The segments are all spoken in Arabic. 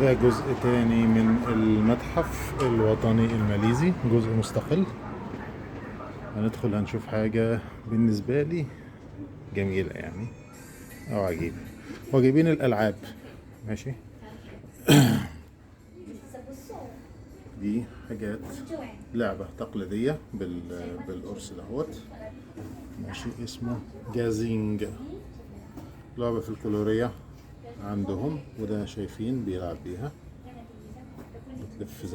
ده جزء تاني من المتحف الوطني الماليزي، جزء مستقل. هندخل هنشوف حاجة بالنسبة لي جميلة يعني أو عجيبة. وجايبين الألعاب، ماشي. دي حاجات لعبة تقليدية بالقرص دهوت، ماشي. اسمه جازينج، لعبة في الكلورية عندهم. وده شايفين بيلعب بيها، بتلف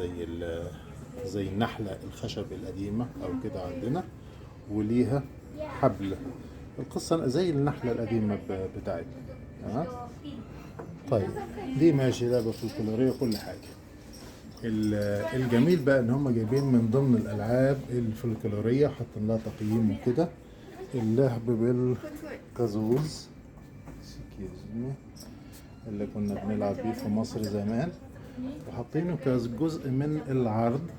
زي النحلة الخشب القديمة أو كده عندنا، وليها حبل. القصة زي النحلة القديمة بتاعتنا. تمام. طيب دي ماشي لعبة في الكلورية وكل حاجة. الجميل بقى ان هم جايبين من ضمن الالعاب الفلكلورية، حاطين لها تقييم وكده، اللعب بالكازوز اللي كنا بنلعب بيه في مصر زمان، وحاطينه كجزء من العرض.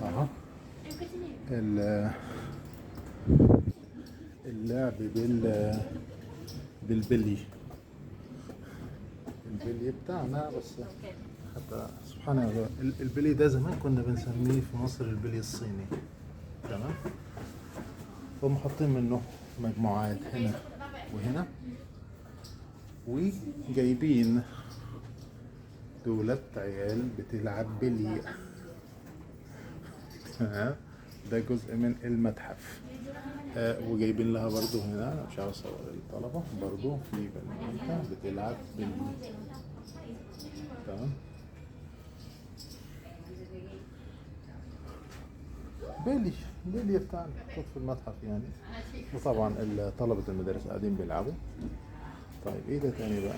اهو اللعب بالبلي، البلي بتاعنا. بس حتى سبحان الله، البلي ده زمان كنا بنسميه في مصر البلي الصيني. تمام. هم حاطين منه مجموعات هنا وهنا، وجايبين دولت عيال بتلعب بلي. ده جزء من المتحف. وجايبين لها برضو هنا، أنا مش عارف اصور الطلبة، برضو في بنوتة بتلعب بلي. تمام. بيلي بتاع في المتحف يعني. وطبعا طلبة المدارس قاعدين بيلعبوا. طيب ايه ده تاني بقى؟